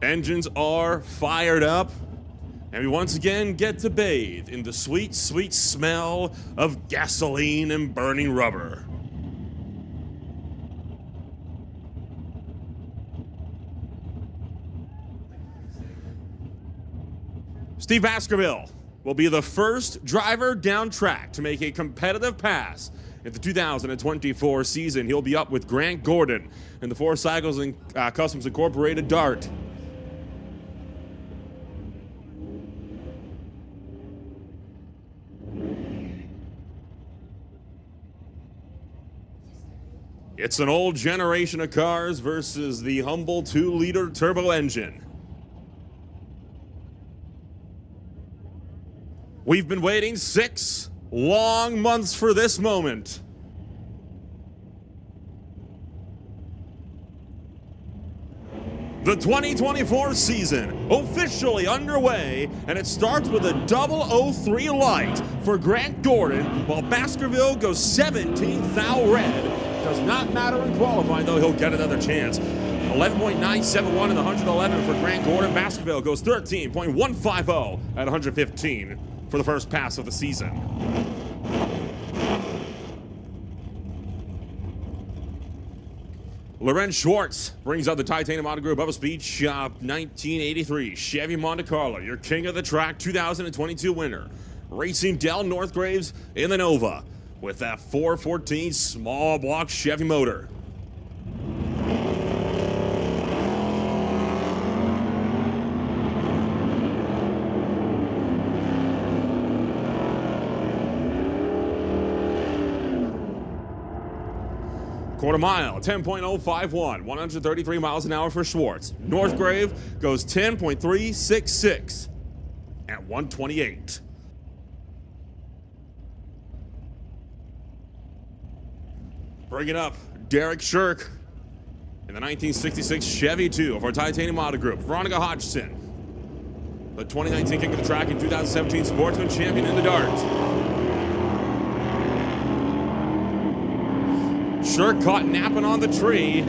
Engines are fired up, and we once again get to bathe in the sweet, sweet smell of gasoline and burning rubber. Steve Baskerville will be the first driver down track to make a competitive pass in the 2024 season. He'll be up with Grant Gordon in the Four Cycles and Customs Incorporated Dart. It's an old generation of cars versus the humble 2-liter turbo engine. We've been waiting 6 long months for this moment. The 2024 season officially underway, and it starts with a 003 light for Grant Gordon, while Baskerville goes 17th thou red. Does not matter in qualifying, though. He'll get another chance. 11.971 in the 111 for Grant Gordon. Baskerville goes 13.150 at 115 for the first pass of the season. Lorenz Schwartz brings out the titanium auto group Bubbas Speed Shop 1983 Chevy Monte Carlo, your king of the track 2022 winner. Racing Dell Northgraves in the Nova with that 414 small block Chevy motor. Quarter mile, 10.051, 133 miles an hour for Schwartz. Northgrave goes 10.366 at 128. Bringing up Derek Shirk in the 1966 Chevy 2 for Titanium Auto Group. Veronica Hodgson, the 2019 King of the Track and 2017 Sportsman Champion in the Dart. Shirk caught napping on the tree.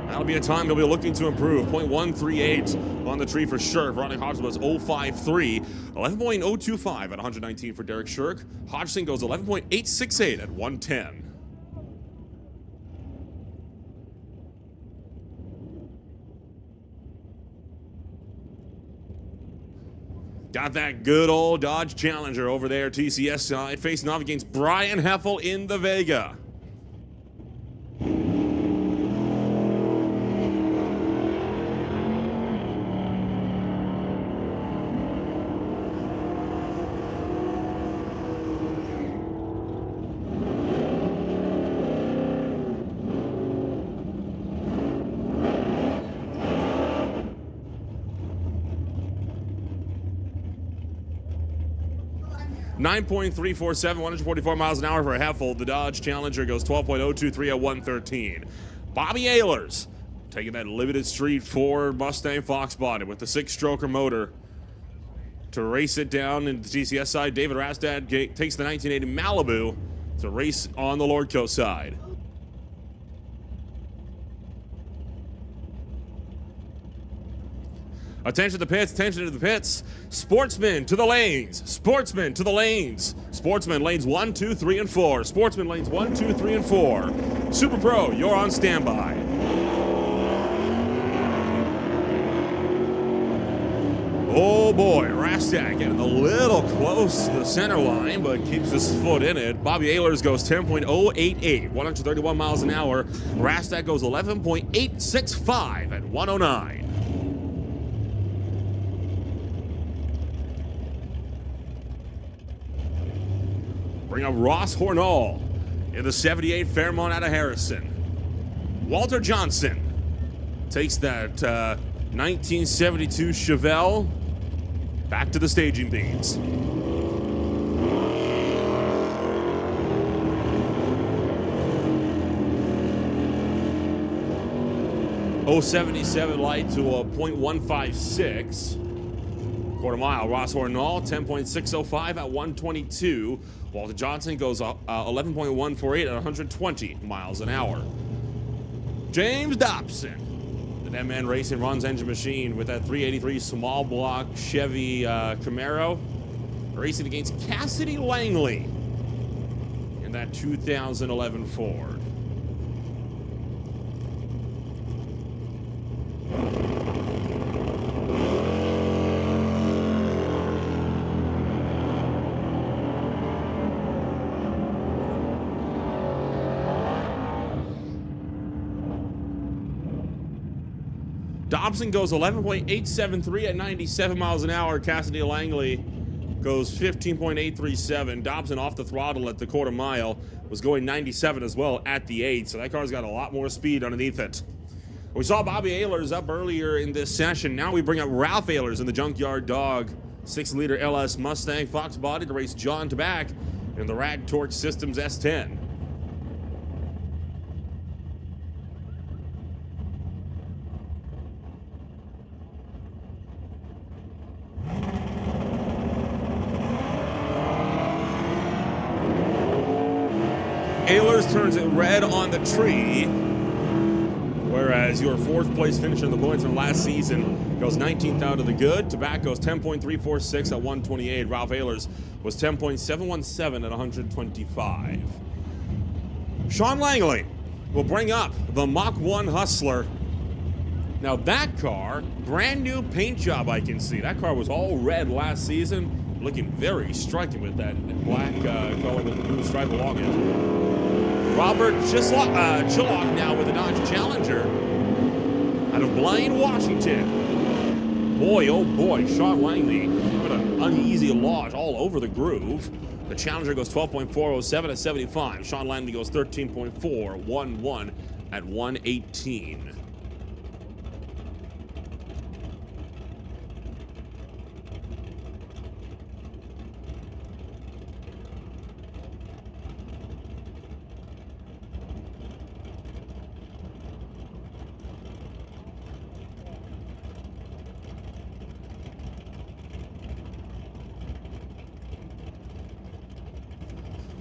That'll be a time he'll be looking to improve. 0.138 on the tree for Shirk. Veronica Hodgson was 0.53. 11.025 at 119 for Derek Shirk. Hodgson goes 11.868 at 110. Got that good old Dodge Challenger over there, TCS side, facing off against Brian Heffel in the Vega. .347, 144 miles an hour for Heffel. The Dodge Challenger goes 12.023 at 113. Bobby Ehlers taking that limited street Ford Mustang Fox body with the 6-stroker motor to race it down in the TCS side. David Rastad takes the 1980 Malibu to race on the Lordco side. Attention to the pits, attention to the pits. Sportsmen to the lanes, sportsmen to the lanes. Sportsman lanes 1, 2, 3, and 4. Sportsman lanes 1, 2, 3, and 4. Super Pro, you're on standby. Oh boy, Rastak getting a little close to the center line, but keeps his foot in it. Bobby Ehlers goes 10.088, 131 miles an hour. Rastak goes 11.865 at 109. Bring up Ross Hornall in the 78 Fairmont out of Harrison. Walter Johnson takes that 1972 Chevelle back to the staging beams. .077 light to a .156. Quarter mile, Ross Hornall, 10.605 at 122. Walter Johnson goes 11.148 at 120 miles an hour. James Dobson, The Dead Man Racing runs Engine Machine with that 383 small block Chevy Camaro, racing against Cassidy Langley in that 2011 Ford. Dobson goes 11.873 at 97 miles an hour. Cassidy Langley goes 15.837. Dobson off the throttle at the quarter mile was going 97 as well at the 8, so that car's got a lot more speed underneath it. We saw Bobby Ehlers up earlier in this session. Now we bring up Ralph Ehlers in the Junkyard Dog 6-liter LS Mustang Fox body to race John Tabak in the Rag Torque Systems S10. Ehlers turns it red on the tree, whereas your fourth place finisher in the points from last season goes 19th out of the good. Tabak goes 10.346 at 128. Ralph Ehlers was 10.717 at 125. Sean Langley will bring up the Mach 1 Hustler. Now that car, brand new paint job I can see. That car was all red last season, looking very striking with that black color with the blue stripe along it. Robert Chillock now with a Dodge Challenger out of Blaine, Washington. Boy, oh boy, Sean Langley put an uneasy launch all over the groove. The Challenger goes 12.407 at 75. Sean Langley goes 13.411 at 118.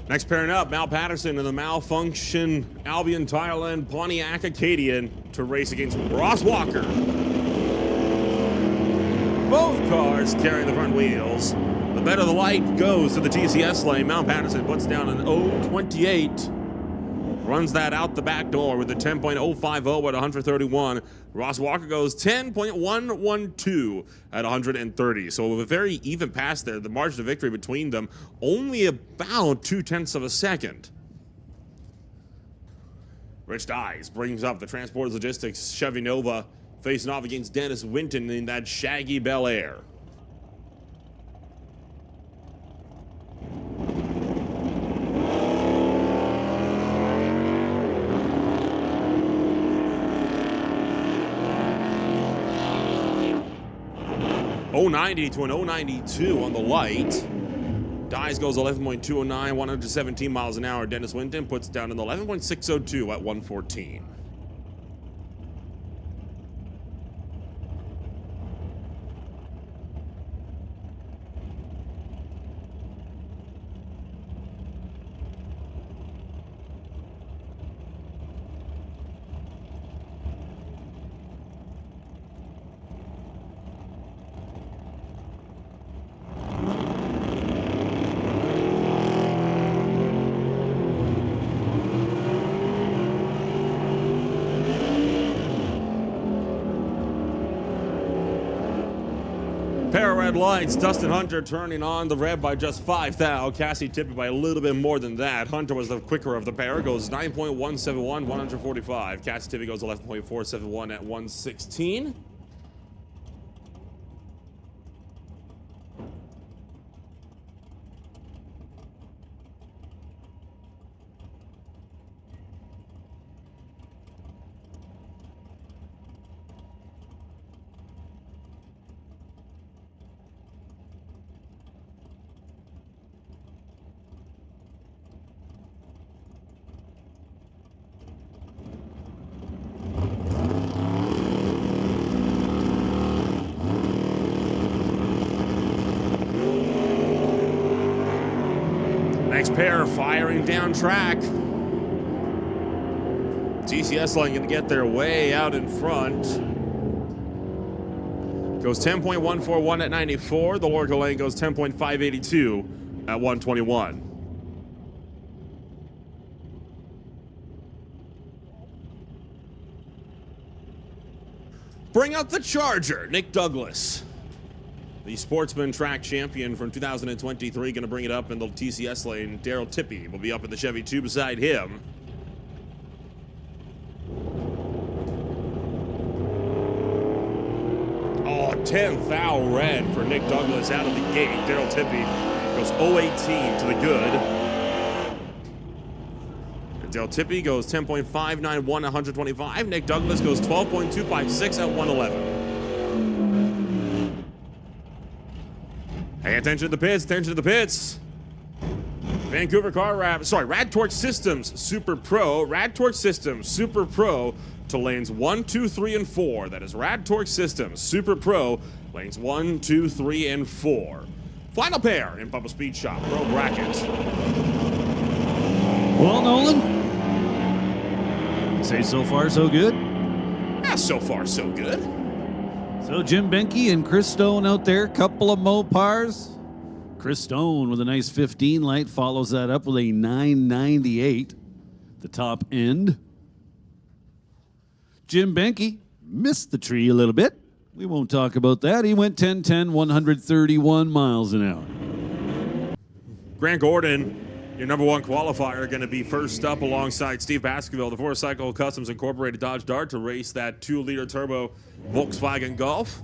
Next pairing up, Mal Patterson and the Malfunction Albion Thailand Pontiac Acadian to race against Ross Walker. Both cars carrying the front wheels. The better the light goes to the TCS lane. Mal Patterson puts down an 0.28. Runs that out the back door with a 10.050 at 131. Ross Walker goes 10.112 at 130. So a very even pass there. The margin of victory between them only about 0.2 of a second. Rich Dyes brings up the Transport Logistics Chevy Nova facing off against Dennis Winton in that shaggy Bel Air. .090 to an .092 on the light. Dyes goes 11.209, 117 miles an hour. Dennis Winton puts down an 11.602 at 114. Pair of red lights. Dustin Hunter turning on the red by just 5 thou. Cassie tipped by a little bit more than that. Hunter was the quicker of the pair. Goes 9.171, 145. Cassie Tippett goes 11.471 at 116. Next pair firing down track. TCS line going to get their way out in front. goes 10.141 at 94. The Lord Lane goes 10.582 at 121. Bring up the Charger, Nick Douglas. The Sportsman Track Champion from 2023, going to bring it up in the TCS lane. Daryl Tippy will be up in the Chevy 2 beside him. Oh, 10th thou red for Nick Douglas out of the gate. Daryl Tippy goes 018 to the good. And Daryl Tippy goes 10.591 at 125. Nick Douglas goes 12.256 at 111. Pay attention to the pits, attention to the pits. Vancouver Rad Torque Systems Super Pro. Rad Torque Systems Super Pro to lanes 1, 2, 3, and 4. That is Rad Torque Systems Super Pro, lanes 1, 2, 3, and 4. Final pair in Bubbas Speed Shop Pro Bracket. Well, Nolan, say so far so good. Yeah, so far so good. So Jim Benke and Chris Stone out there, couple of Mopars. Chris Stone with a nice 15 light follows that up with a 998, the top end. Jim Benke missed the tree a little bit. We won't talk about that. He went 10-10, 131 miles an hour. Grant Gordon, your number one qualifier, going to be first up alongside Steve Baskerville, the 4Cycle Customs Incorporated Dodge Dart, to race that 2-liter turbo Volkswagen Golf.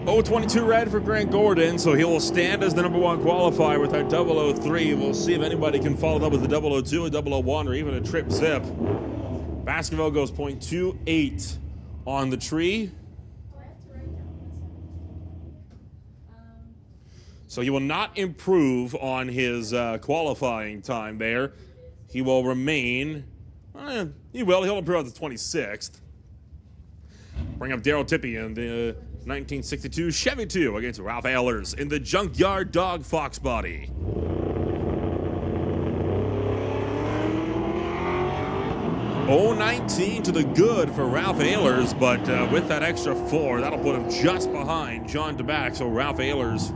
Oh, 22 red for Grant Gordon, so he will stand as the number one qualifier with that 003. We'll see if anybody can follow it up with a 002, a 001, or even a trip zip. Baskerville goes 0.28 on the tree. So he will not improve on his qualifying time there. He will remain, he'll improve on the 26th. Bring up Daryl Tippy in the 1962 Chevy 2 against Ralph Ehlers in the Junkyard Dog Fox body. Oh, 19 to the good for Ralph Ehlers, but with that extra 4, that'll put him just behind John DeBack. So Ralph Ehlers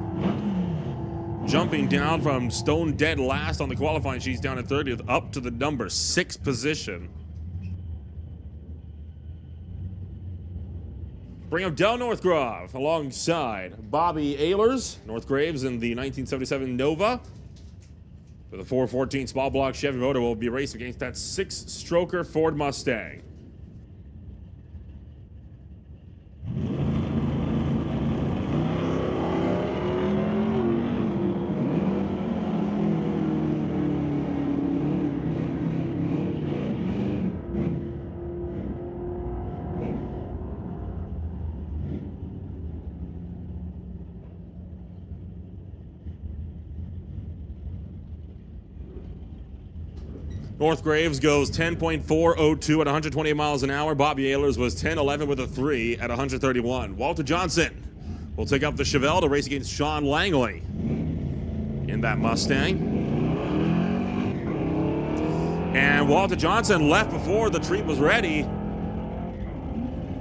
jumping down from stone dead last on the qualifying sheets down at 30th up to the number 6 position. Bring up Del Northgrove alongside Bobby Ehlers. Northgraves in the 1977 Nova. For the 414 small block Chevy motor will be racing against that 6-stroker Ford Mustang. Northgraves goes 10.402 at 128 miles an hour. Bobby Ehlers was 10.11 with a 3 at 131. Walter Johnson will take up the Chevelle to race against Sean Langley in that Mustang. And Walter Johnson left before the treat was ready.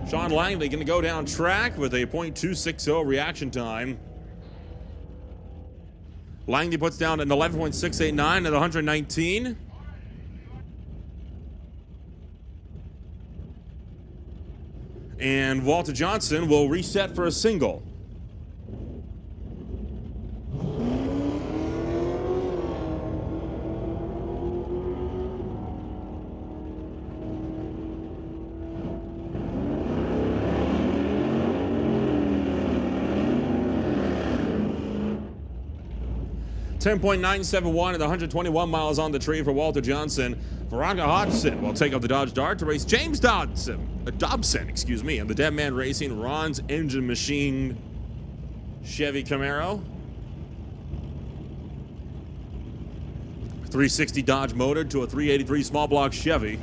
Sean Langley going to go down track with a .260 reaction time. Langley puts down an 11.689 at 119. And Walter Johnson will reset for a single. 10.971 and 121 miles on the tree for Walter Johnson. Veronica Hodgson will take up the Dodge Dart to race James Dobson, and the Dead Man Racing Ron's Engine Machine Chevy Camaro. 360 Dodge motor to a 383 small block Chevy.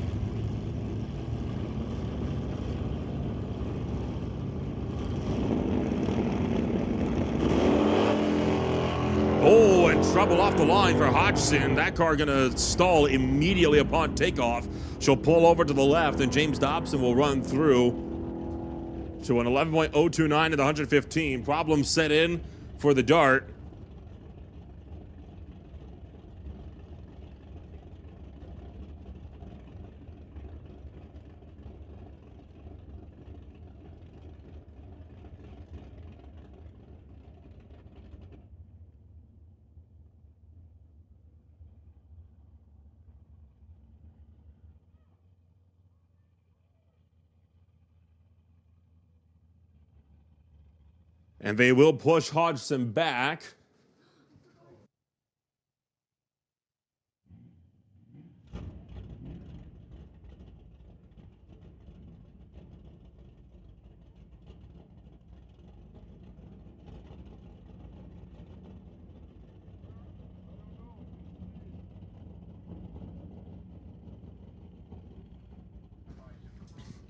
Oh, and trouble off the line for Hodgson. That car gonna stall immediately upon takeoff. She'll pull over to the left, and James Dobson will run through to an 11.029 at the 115. Problems set in for the Dart. And they will push Hodgson back.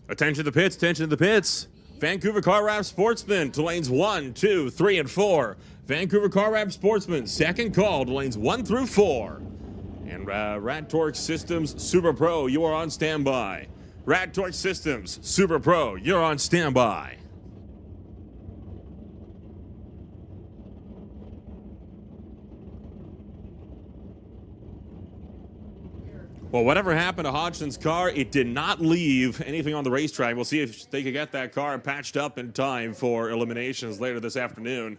Attention to the pits, attention to the pits. Vancouver Car Wrap Sportsman to lanes 1, 2, 3, and 4. Vancouver Car Wrap Sportsman, second call to lanes 1 through 4. And Rat Torque Systems Super Pro, you are on standby. Rat Torque Systems Super Pro, you're on standby. Well, whatever happened to Hodgson's car, it did not leave anything on the racetrack. We'll see if they could get that car patched up in time for eliminations later this afternoon.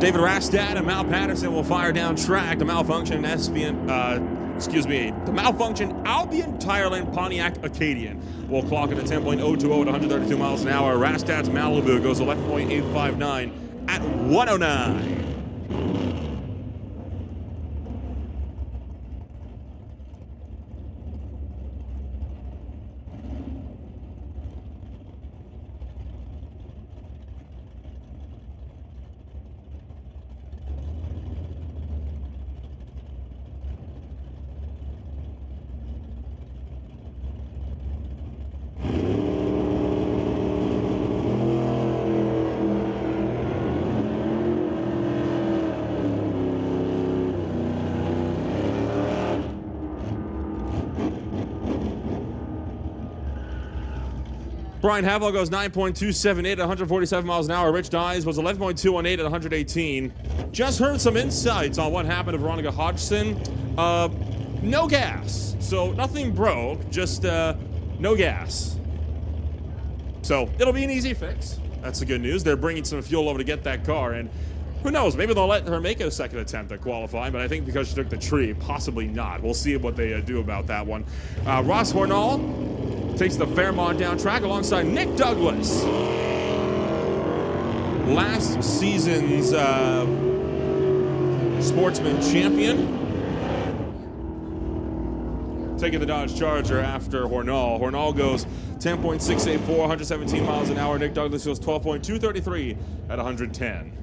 David Rastad and Mal Patterson will fire down track. The malfunction Albion Tireland Pontiac Acadian will clock it at 10.020 at 132 miles an hour. Rastad's Malibu goes 11.859 at 109. Brian Havel goes 9.278 at 147 miles an hour. Rich Dyes was 11.218 at 118. Just heard some insights on what happened to Veronica Hodgson. No gas. So nothing broke, just no gas. So it'll be an easy fix. That's the good news. They're bringing some fuel over to get that car, and who knows, maybe they'll let her make a second attempt at qualifying, but I think because she took the tree, possibly not. We'll see what they do about that one. Ross Hornall takes the Fairmont down track alongside Nick Douglas. Last season's Sportsman champion. Taking the Dodge Charger after Hornall. Hornall goes 10.684, 117 miles an hour. Nick Douglas goes 12.233 at 110.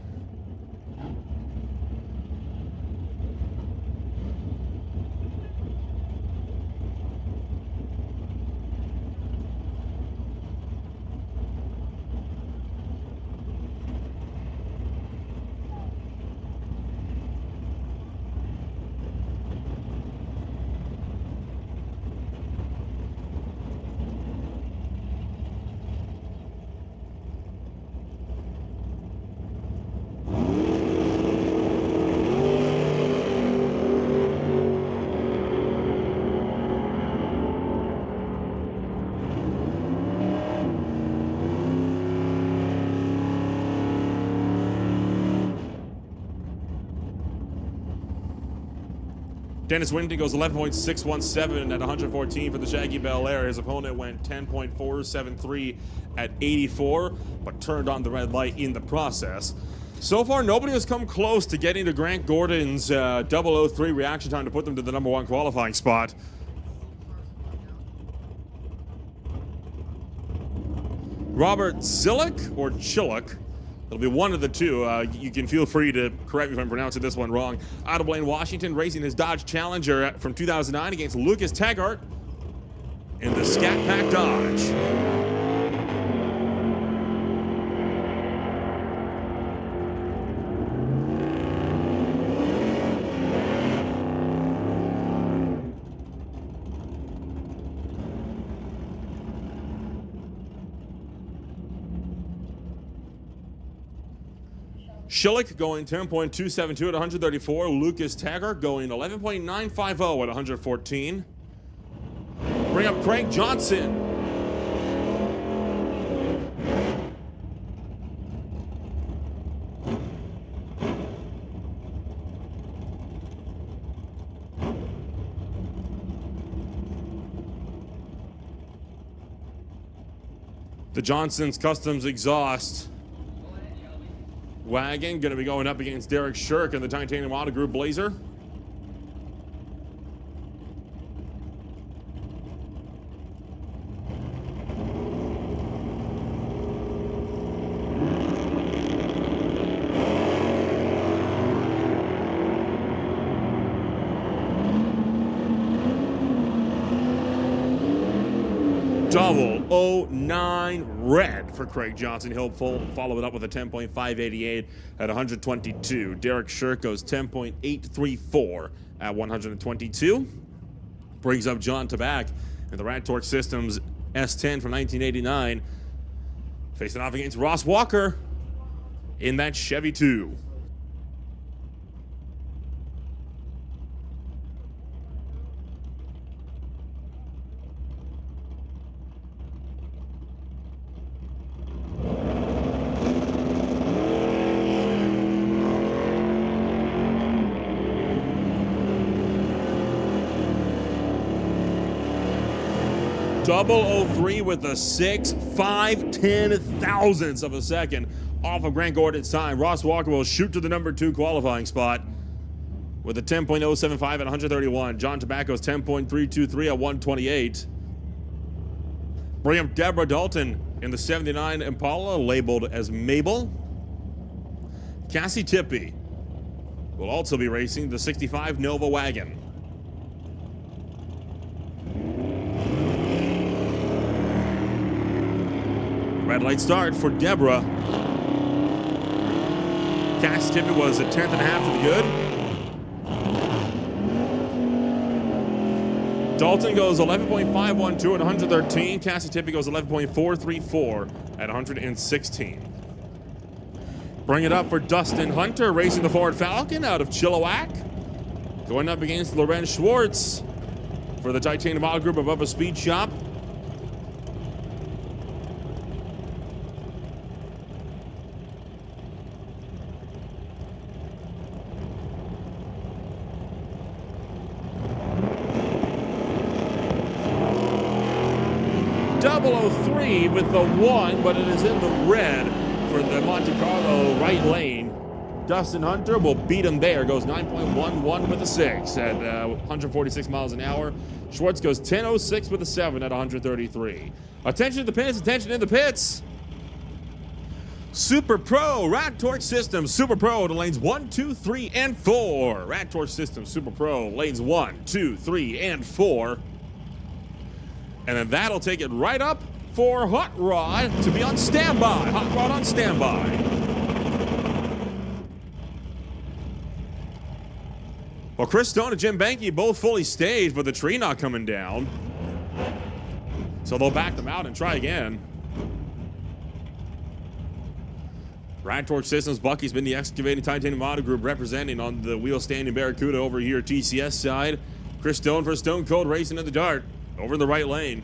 Dennis Winton goes 11.617 at 114 for the Shaggy Bel Air. His opponent went 10.473 at 84, but turned on the red light in the process. So far, nobody has come close to getting to Grant Gordon's 003 reaction time to put them to the number 1 qualifying spot. Robert Zillick or Chillick. It'll be one of the two. You can feel free to correct me if I'm pronouncing this one wrong. Out of Blaine, Washington, racing his Dodge Challenger from 2009 against Lucas Taggart in the Scat Pack Dodge. Schillick going 10.272 at 134. Lucas Taggart going 11.950 at 114. Bring up Craig Johnson. The Johnson's Customs exhaust wagon going to be going up against Derek Shirk in the Titanium Auto Group Blazer. Double 09 red for Craig Johnson. He'll follow it up with a 10.588 at 122. Derek Shirk goes 10.834 at 122. Brings up John Tabak in the Rat Torque Systems S10 from 1989. Facing off against Ross Walker in that Chevy 2. Double 03 with a 6.5 thousandths of a second off of Grant Gordon's time. Ross Walker will shoot to the number 2 qualifying spot with a 10.075 at 131. John Tobacco's 10.323 at 128. Bring up Deborah Dalton in the 79 Impala, labeled as Mabel. Cassie Tippy will also be racing the 65 Nova wagon. Red light start for Deborah. Cassie Tippy was a 10th and a half to the good. Dalton goes 11.512 at 113. Cassie Tippy goes 11.434 at 116. Bring it up for Dustin Hunter, racing the Ford Falcon out of Chilliwack. Going up against Lorenz Schwartz for the Titanium Auto Group of Bubbas Speed Shop. Double 03 with the 1, but it is in the red for the Monte Carlo right lane. Dustin Hunter will beat him there. Goes 9.11 with a 6 at 146 miles an hour. Schwartz goes 10.06 with a 7 at 133. Attention to the pits, attention in the pits. Super Pro Rat Torque Systems Super Pro to lanes 1, 2, 3, and 4. Rat Torque Systems Super Pro lanes 1, 2, 3, and 4. And then that'll take it right up for Hot Rod to be on standby. Hot Rod on standby. Well, Chris Stone and Jim Banky both fully staged, but the tree not coming down. So they'll back them out and try again. Rat Torque Systems, Bucky's been the excavating Titanium Auto Group representing on the wheel standing Barracuda over here TCS side. Chris Stone for Stone Cold racing in the dart. Over in the right lane.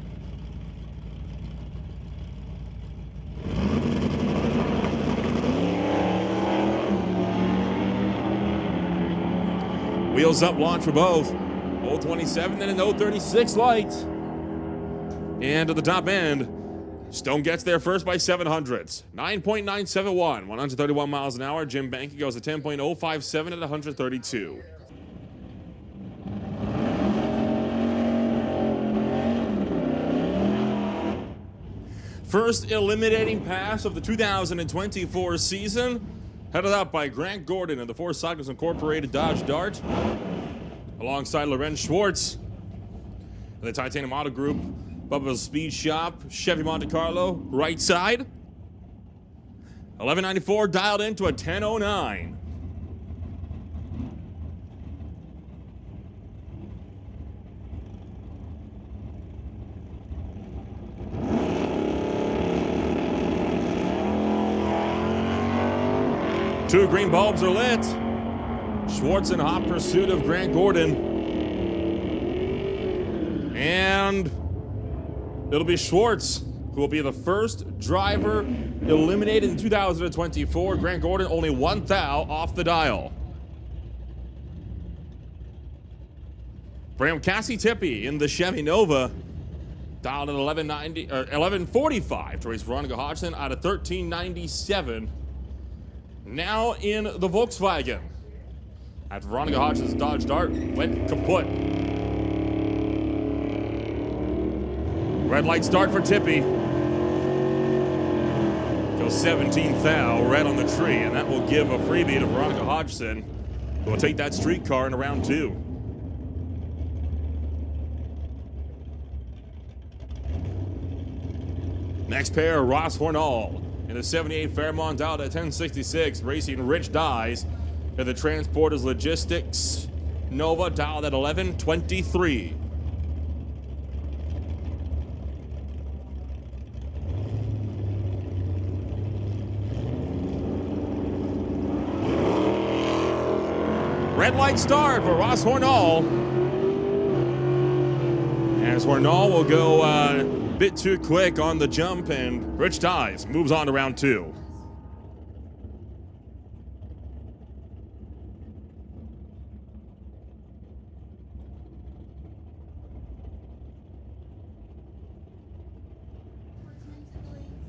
Wheels up launch for both. 027 and an 036 light. And to the top end, Stone gets there first by 700ths. 9.971, 131 miles an hour. Jim Banky goes to 10.057 at 132. First eliminating pass of the 2024 season, headed up by Grant Gordon in the Four Cycles Incorporated Dodge Dart, alongside Lorenz Schwartz in the Titanium Auto Group, Bubbas Speed Shop, Chevy Monte Carlo, right side. 1194 dialed into a 1009. Two green bulbs are lit. Schwartz in hot pursuit of Grant Gordon. And it'll be Schwartz who will be the first driver eliminated in 2024. Grant Gordon only one thou off the dial. Bram Cassie Tippy in the Chevy Nova, dialed at 1145 to race Veronica Hodgson out of 1397. Now in the Volkswagen. After Veronica Hodgson's Dodge Dart went kaput. Red light start for Tippy. Goes 17th thou right on the tree, and that will give a freebie to Veronica Hodgson, who will take that streetcar in round 2. Next pair, Ross Hornall in the 78 Fairmont, dialed at 1066, racing Rich Dyes in the Transporters Logistics Nova, dialed at 1123. Red light start for Ross Hornall, as Hornall will go a bit too quick on the jump, and Rich Dyes moves on to round 2.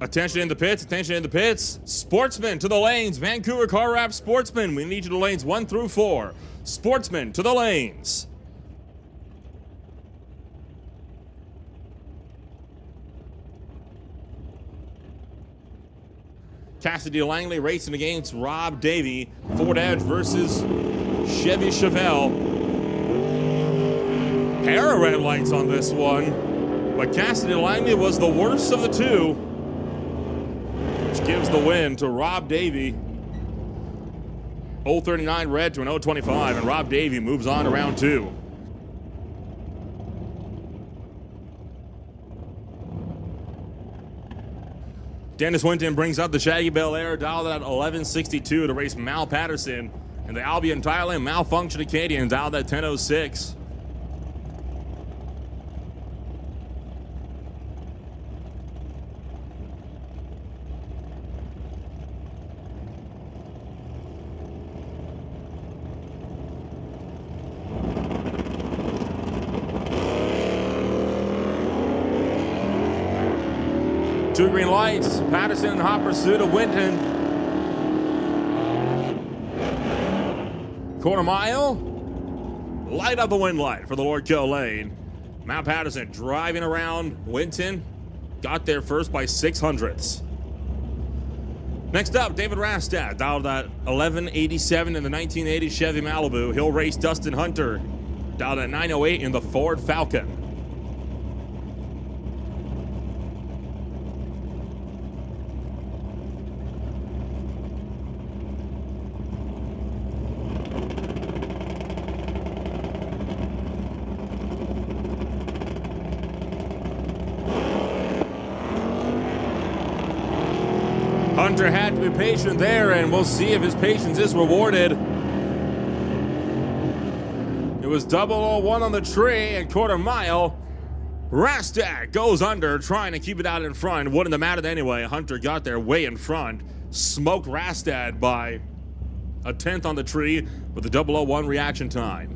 Attention in the pits, attention in the pits. Sportsman to the lanes. Vancouver Car Wrap Sportsman. We need you to lanes 1 through 4. Sportsman to the lanes. Cassidy Langley racing against Rob Davey. Ford Edge versus Chevy Chevelle. Pair of red lights on this one, but Cassidy Langley was the worst of the two, which gives the win to Rob Davey. 039 red to an 025, and Rob Davey moves on to round 2. Dennis Winton brings up the Shaggy Bel Air, dialed at 1162 to race Mal Patterson, and the Albion Thailand Malfunction Acadian, dialed at 1006. Two green lights, Patterson in hot pursuit of Winton. Quarter mile, light up the wind light for the Lord Kill Lane. Matt Patterson driving around Winton, got there first by 600ths. Next up, David Rastad, dialed at 1187 in the 1980 Chevy Malibu. He'll race Dustin Hunter, dialed at 908 in the Ford Falcon. Hunter had to be patient there, and we'll see if his patience is rewarded. It was 001 on the tree and quarter mile. Rastad goes under, trying to keep it out in front. Wouldn't have mattered anyway. Hunter got there way in front. Smoked Rastad by a tenth on the tree with the 001 reaction time.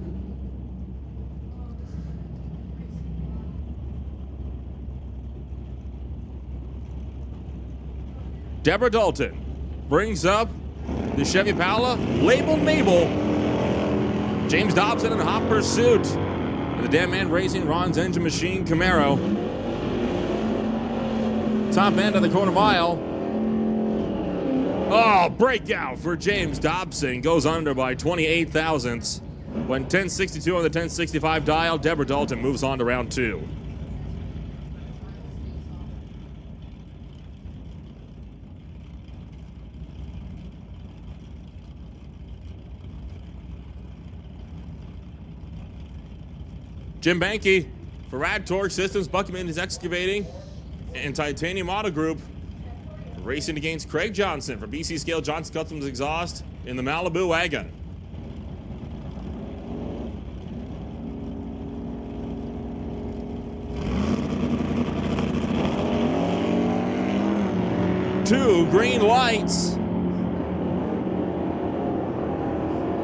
Deborah Dalton brings up the Chevy Impala, labeled Mabel. James Dobson in hot pursuit. And the Damn Man Racing Ron's Engine Machine Camaro. Top end of the quarter mile. Oh, breakout for James Dobson. Goes under by 28 thousandths. When 1062 on the 1065 dial, Deborah Dalton moves on to round 2. Jim Banky for Rad Torque Systems, Buckman is excavating, and Titanium Auto Group racing against Craig Johnson for BC Scale Johnson Customs Exhaust in the Malibu wagon. Two green lights.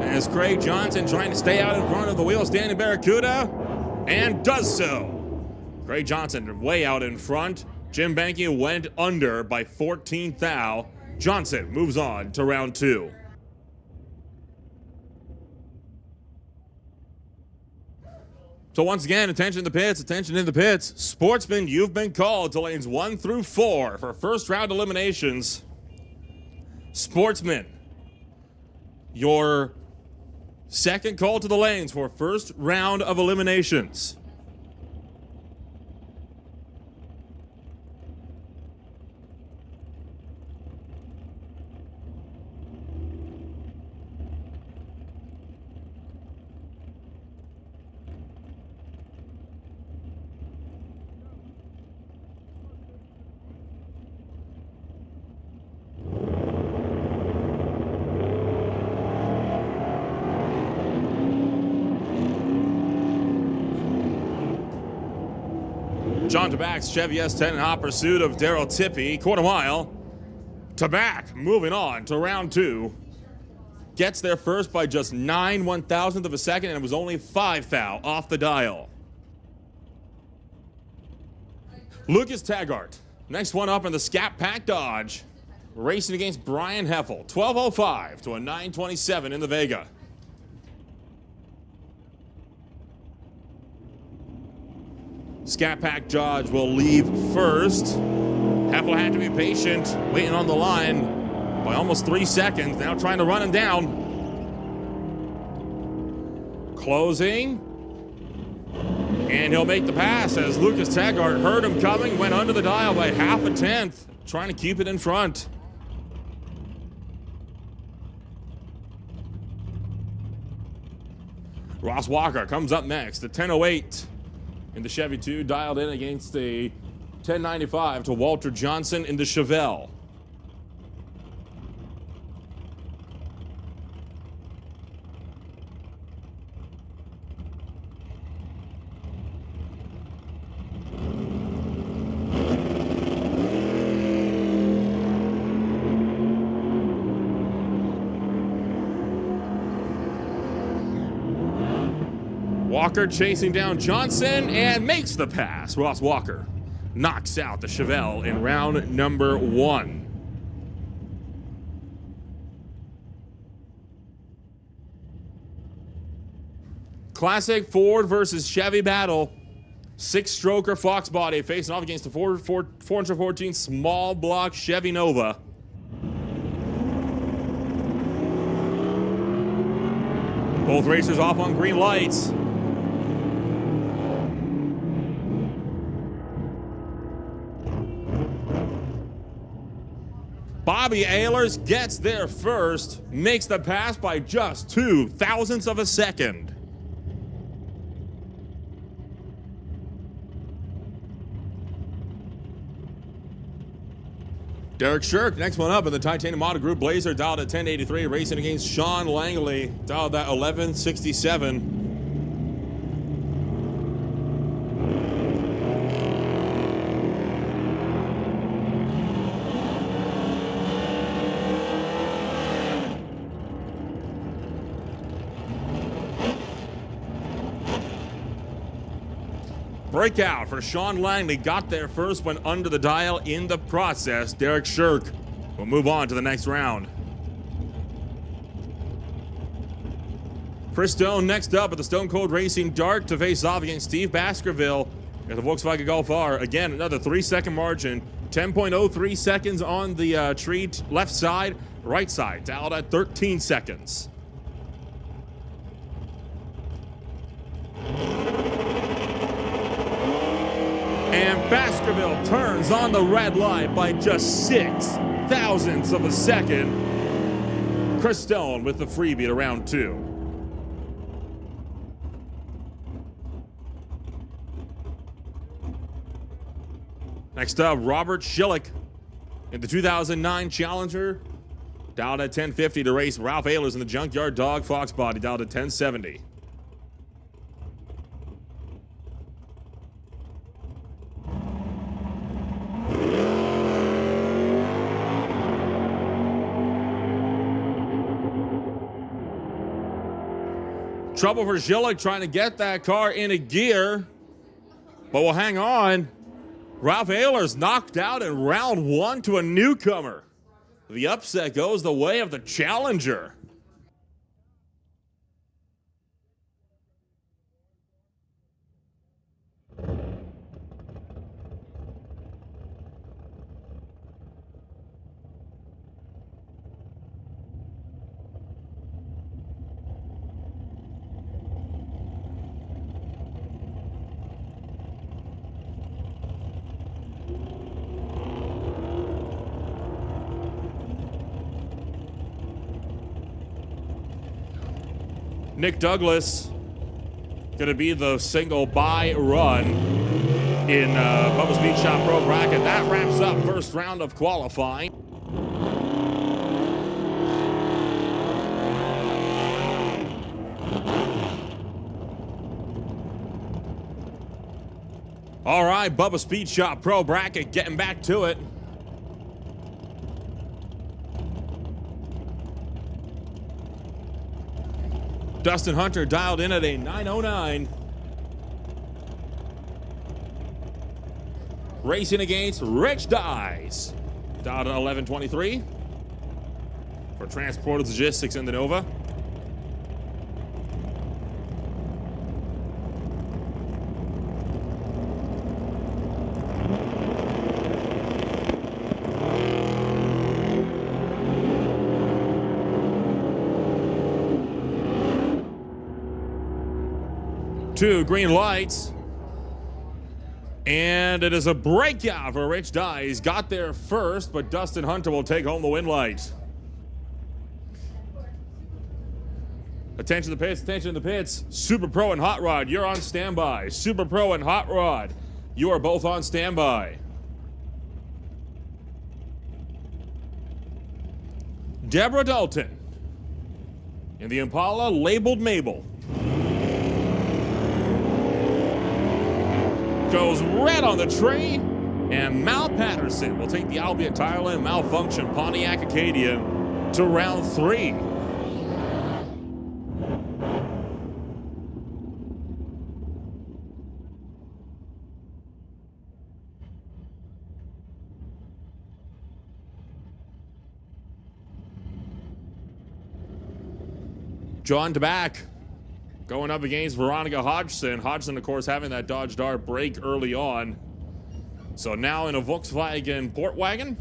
As Craig Johnson trying to stay out in front of the wheel standing Barracuda, and does so. Craig Johnson way out in front. Jim Banky went under by 14 thou. Johnson moves on to round 2. So once again, attention in the pits, attention in the pits. Sportsmen, you've been called to lanes 1 through 4 for first round eliminations. Sportsmen, your second call to the lanes for first round of eliminations. John Tabak's Chevy S10 in hot pursuit of Darrell Tippy. Quarter mile. Tabak moving on to round 2. Gets there first by just 9 1,000th of a second, and it was only 5 thou off the dial. Lucas Taggart, next one up in the Scat Pack Dodge. Racing against Brian Heffel. 12:05 to a 9:27 in the Vega. Scat Pack Dodge will leave first. Heffel had to be patient, waiting on the line by almost 3 seconds. Now trying to run him down. Closing. And he'll make the pass as Lucas Taggart heard him coming, went under the dial by 1/2 tenth, trying to keep it in front. Ross Walker comes up next at 10:08. In the Chevy 2, dialed in against the 1095 to Walter Johnson in the Chevelle. Walker chasing down Johnson and makes the pass. Ross Walker knocks out the Chevelle in round number 1. Classic Ford versus Chevy battle. 6-stroker Fox body facing off against the 414 small block Chevy Nova. Both racers off on green lights. Bobby Ehlers gets there first, makes the pass by just 2 thousandths of a second. Derek Shirk, next one up in the Titanium Auto Group Blazer, dialed at 1083, racing against Sean Langley, dialed at 1167. Breakout for Sean Langley. Got there first, went under the dial in the process. Derek Shirk We'll move on to the next round. Chris Stone next up at the Stone Cold Racing Dart to face off against Steve Baskerville at the Volkswagen Golf R. Again, another 3-second margin. 10.03 seconds on the tree left side, right side, down at 13 seconds. And Baskerville turns on the red light by just 6 thousandths of a second. Chris Stone with the freebie at round 2. Next up, Robert Schillick in the 2009 Challenger. Down at 1050 to race Ralph Ehlers in the Junkyard Dog Fox Body, down to 1070. Trouble for Schillick trying to get that car into gear, but will hang on. Ralph Ehlers knocked out in round 1 to a newcomer. The upset goes the way of the challenger. Nick Douglas going to be the single bye run in Bubbas Speed Shop Pro bracket. That wraps up first round of qualifying. All right, Bubbas Speed Shop Pro bracket, getting back to it. Dustin Hunter dialed in at a 909. Racing against Rich Dies, dialed at 1123 for Transport Logistics in the Nova. Two green lights, and it is a breakout for Rich Dye. He's got there first, but Dustin Hunter will take home the win light. Attention to the pits, attention to the pits. Super Pro and Hot Rod, you're on standby. Super Pro and Hot Rod, you are both on standby. Deborah Dalton in the Impala labeled Mabel. Goes red on the tree, and Mal Patterson will take the Albeit Tireland Malfunction Pontiac Acadia to round 3. John DeBack going up against Veronica Hodgson. Hodgson, of course, having that Dodge Dart break early on. So now in a Volkswagen Portwagon.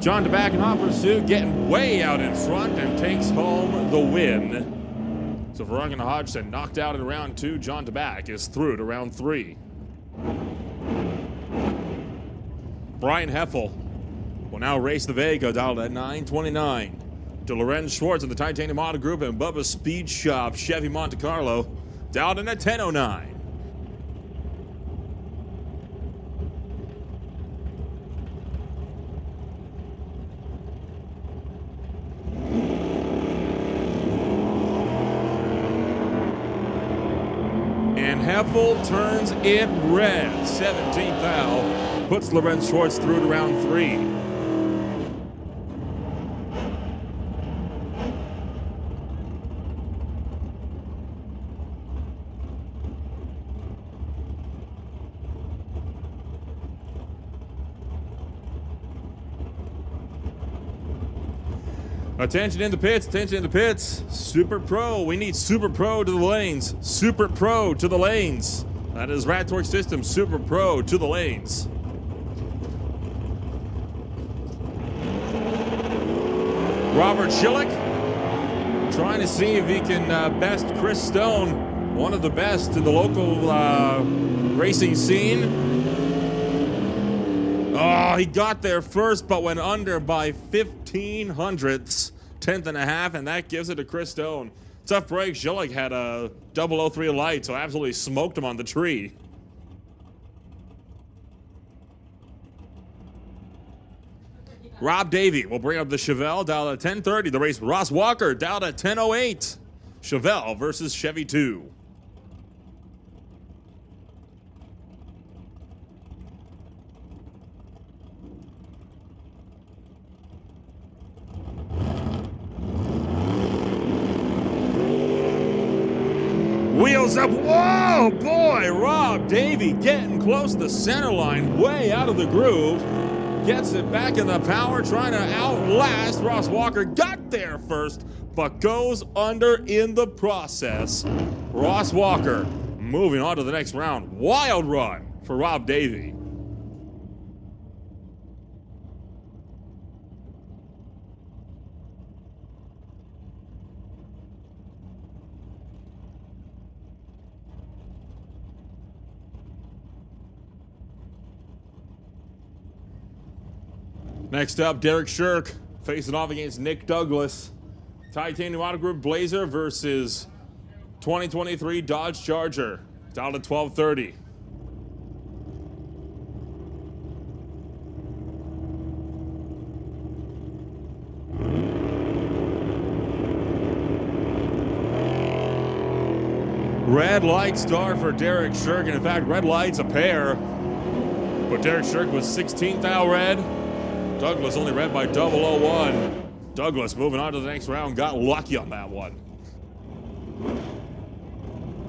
John DeBack in hot pursuit, getting way out in front and takes home the win. So Veronica Hodgson knocked out in round 2. John DeBack is through to round 3. Brian Heffel will now race the Vega, dialed at 929. To Lorenz Schwartz in the Titanium Auto Group and Bubba's Speed Shop Chevy Monte Carlo, dialed in at 1009. Heffel turns it red. 17th foul puts Lorenz Schwartz through to round 3. Attention in the pits, attention in the pits. Super Pro, we need Super Pro to the lanes. Super Pro to the lanes. That is Rad Torque Systems, Super Pro to the lanes. Robert Schillick trying to see if he can best Chris Stone, one of the best in the local racing scene. Oh, he got there first, but went under by 15 hundredths, 10th and a half, and that gives it to Chris Stone. Tough break. Schillick had a 003 light, so absolutely smoked him on the tree. Rob Davey will bring up the Chevelle down at 10:30. The race, Ross Walker down at 10:08. Chevelle versus Chevy 2. Wheels up. Whoa, boy, Rob Davey getting close to the center line, way out of the groove. Gets it back in the power, trying to outlast Ross Walker. Got there first, but goes under in the process. Ross Walker moving on to the next round. Wild run for Rob Davey. Next up, Derek Shirk facing off against Nick Douglas. Titanium Auto Group Blazer versus 2023 Dodge Charger. Down to 12:30. Red light start for Derek Shirk, and in fact, red light's a pair. But Derek Shirk was 16th out red. Douglas only red by 001. Douglas moving on to the next round, got lucky on that one.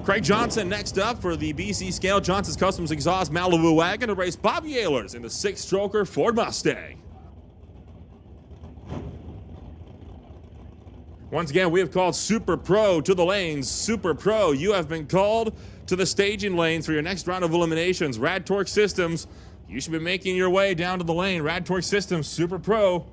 Craig Johnson next up for the BC Scale Johnson's Customs Exhaust Malibu Wagon to race Bobby Ehlers in the 6-stroker Ford Mustang. Once again, we have called Super Pro to the lanes. Super Pro, you have been called to the staging lanes for your next round of eliminations. Rad Torque Systems, you should be making your way down to the lane. Rad Torque Systems, Super Pro.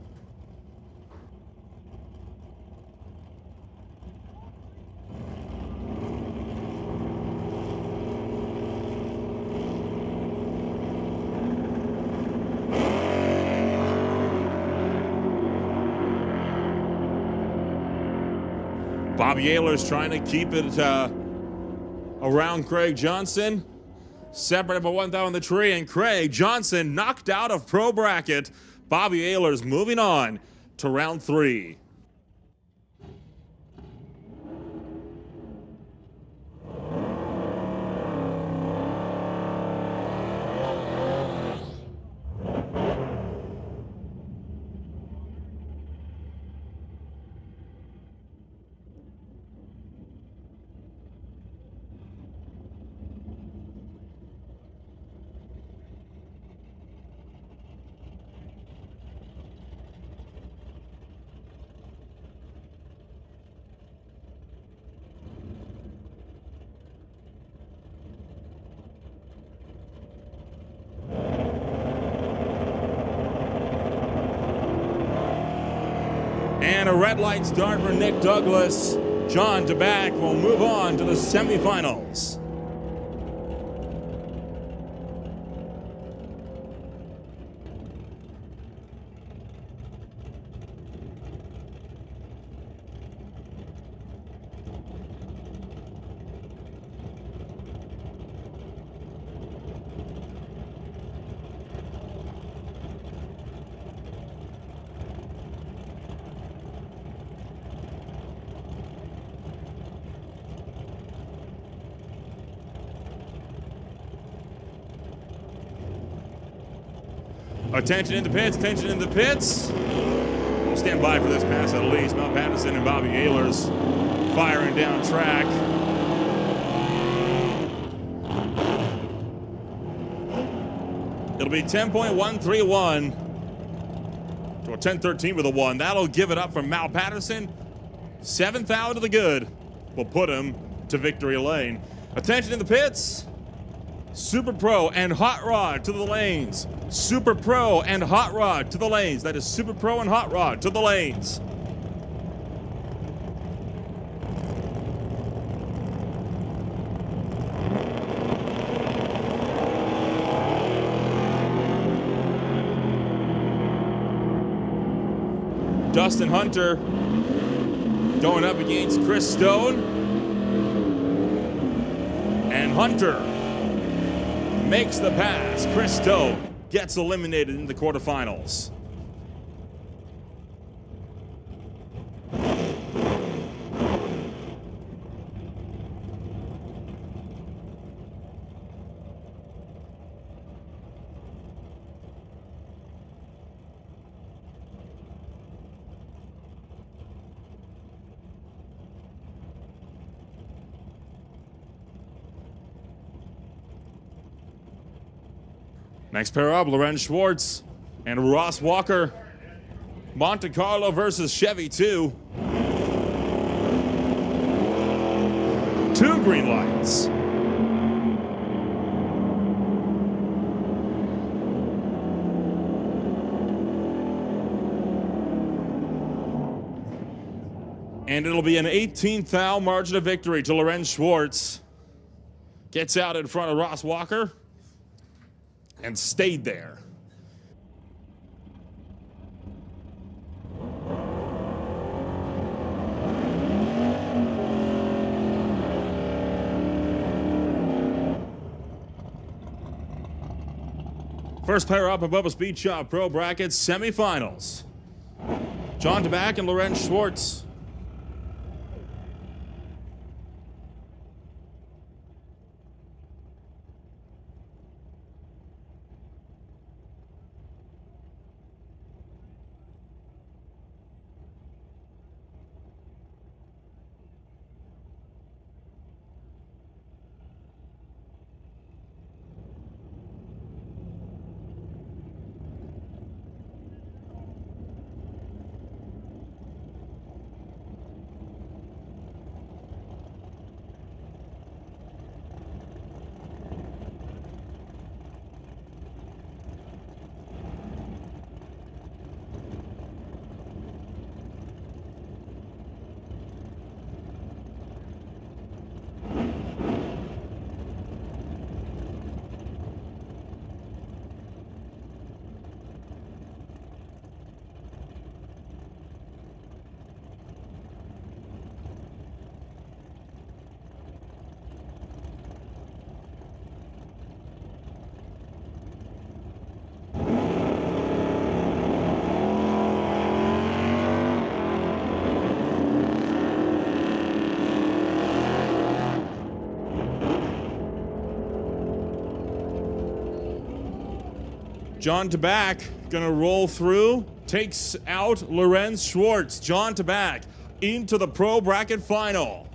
Bobby Ehlers trying to keep it around Craig Johnson. Separated by 1 thou in the tree, and Craig Johnson knocked out of pro bracket. Bobby Ehlers moving on to round 3. And a red light start for Nick Douglas. John DeBack will move on to the semifinals. Attention in the pits, attention in the pits. We'll stand by for this pass at least. Mel Patterson and Bobby Ehlers firing down track. It'll be 10.131 to Well, 10-13 with a 1. That'll give it up for Mal Patterson. 7th out of the good will put him to victory lane. Attention in the pits. Super Pro and Hot Rod to the lanes. Super Pro and Hot Rod to the lanes. That is Super Pro and Hot Rod to the lanes. Dustin Hunter going up against Chris Stone. And Hunter makes the pass. Chris Stone gets eliminated in the quarterfinals. Next pair up, Lorenz Schwartz and Ross Walker. Monte Carlo versus Chevy 2. 2 green lights. And it'll be an 18th thou margin of victory to Lorenz Schwartz. Gets out in front of Ross Walker and stayed there. First pair up above a Speed Shop Pro Bracket semifinals. John Tabak and Lorenz Schwartz. John Tabak gonna roll through, takes out Lorenz Schwartz. John Tabak into the Pro Bracket Final.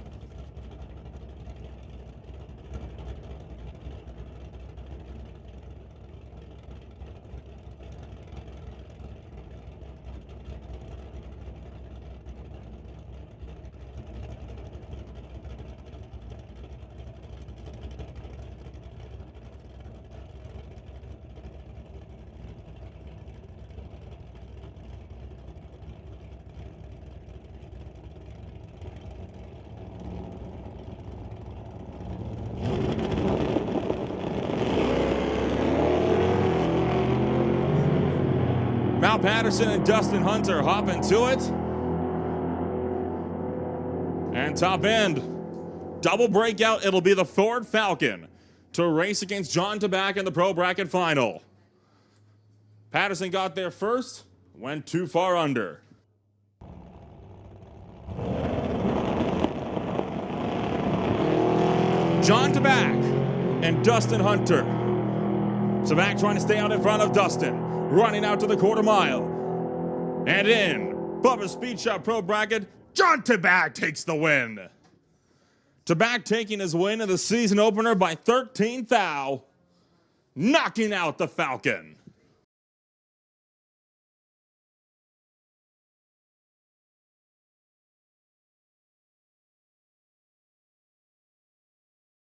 Mal Patterson and Dustin Hunter hop into it. And top end, double breakout. It'll be the Ford Falcon to race against John Tabak in the Pro Bracket Final. Patterson got there first, went too far under. John Tabak and Dustin Hunter. Tabak trying to stay out in front of Dustin. Running out to the quarter mile. And in Bubbas Speed Shop Pro Bracket, John Tabak takes the win. Tabak taking his win in the season opener by 13th thou, knocking out the Falcon.